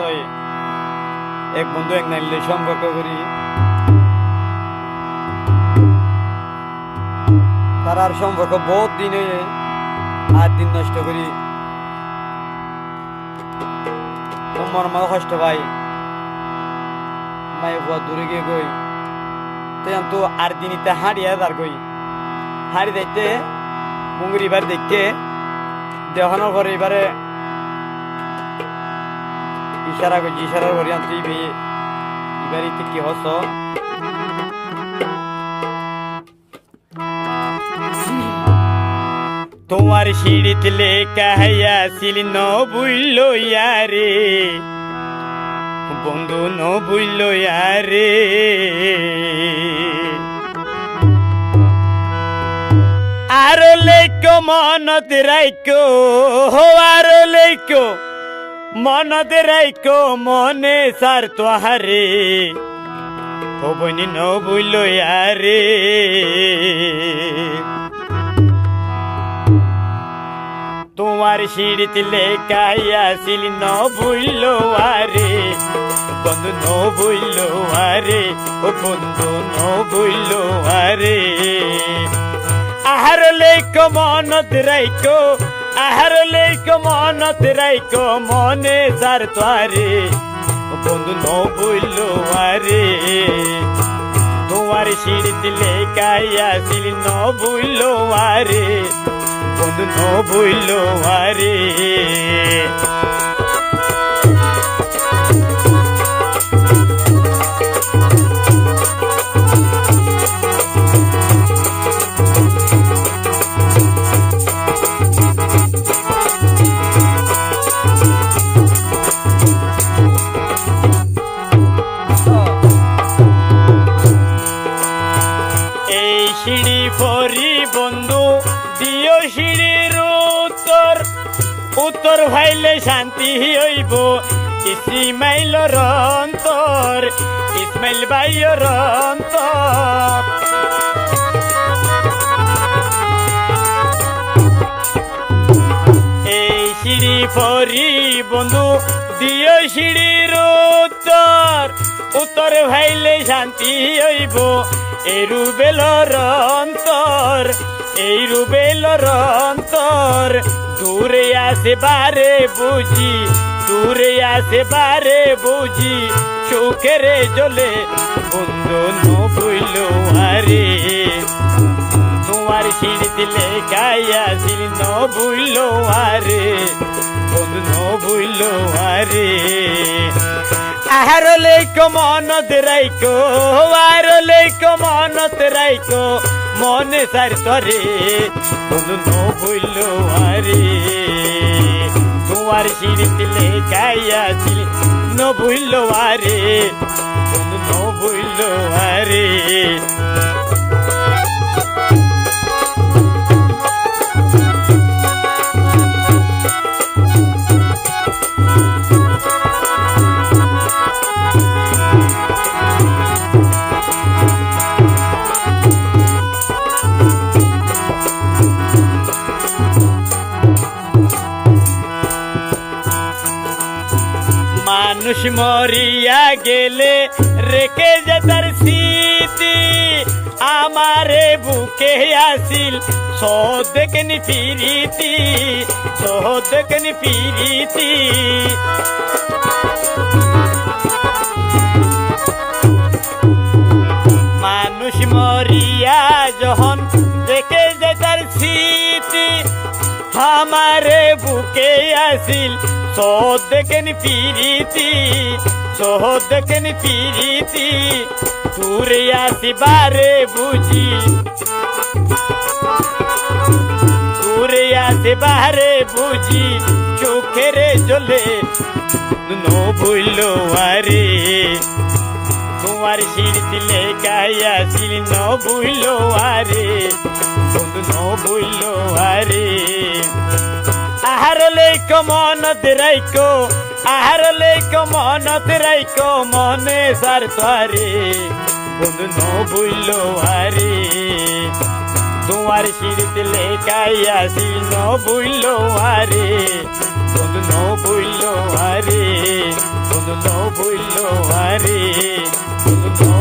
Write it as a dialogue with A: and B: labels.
A: হয় এক বন্ধু এক নাইলে সম্পর্ক করি তার সম্পর্ক বহুত দিন হয়ে 8 দিন নষ্ট করি তোমার মা কষ্ট পাই মাই বুয়া দূরে গিয়ে গই তো 8 দিন ইতে হাঁড়িয়া তার গই হাঁড়ি দেখতে মুঙ্গুর এবার দেখতে দেখানোর পরে এবারে ইশারা করছি ইশারার পরে তুই এবার ইতে কি হস তোমার সিঁড়িতে লেখা হাইয়াছিল ন বুইল ইয়ারে বন্ধু ন বুইল ইয়ারে আরো লেখো মনত রাইকো আরো লেখো মনত রাইকো মনে সার তোহারে ও বনি ন বুইল ইয়ারে তোমার সিঁড়িতে লেখা আসিল ন বুইল আরে বন্ধু ন বুইল আরে ও বন্ধু ন বুইল আরে আহার লেখো মনত রাইকো আহার লেখো মনত রাইকো মনে সার তোয়ারে বন্ধু ন বুইল আরে তোমার সিঁড়িতে লেখা আসিল ন বুইল আরে বন্ধু ন বুইল আরে এই সিঁড়ি পরি বন্ধু দিও সিঁড়ির উত্তর উত্তর ভাইলে শান্তি হইব ইসমাইলর অন্তর ইসমাইল ভাইয়ের অন্তর এই সিঁড়ি পরি বন্ধু দিও সিঁড়ির উত্তর উত্তর ভাইলে শান্তি হইব এই রুবেলর অন্তর এই রুবেলর অন্তর দূরে আসে বারে বুঝি দূরে আসে বারে বুঝি সুখের জ্বলে বন্ধু ন বুইল আরে তোমার সিঁড়িতে লেখা আসিল ন বুইল আরে বন্ধু ন বুইল আরে আহার লেখো মনত রাইকো আর লেখো মনত রাইকো মনে সার তরে বন্ধু ন বুইল আরে তোমার সিঁড়িতে লেখা আসিল ন বুইল আরে বন্ধু ন বুইল আরে মানুষ মরিয়া গেলে রেখে যে তার স্মৃতি আমারে বুকে আসিল সদেকনি ফিরিতি সদেকনি ফিরিতি মানুষ মরিয়া যখন রেখে যে তার স্মৃতি আমারে বুকে আসিল সদেকনি ফিরিতি সদেকনি ফিরিতি দূরে আসিবারে বুঝি দূরে আসিবারে বুঝি চোখের জ্বলে ন বুইল আরে তোমার সিঁড়িতে লেখা আসিল ন বুইল আরে বন্ধু ন বুইল আরে আহার লেখো মনত রাইকো আহার লেখো মনত রাইকো মনে সার তোয়ারে বন্ধু ন বুইল আরে তোমার সিঁড়িতে লেখা আসিল ন বুইল আরে বন্ধু ন বুইল আরে বন্ধু লো ভুইল আরে বন্ধু লো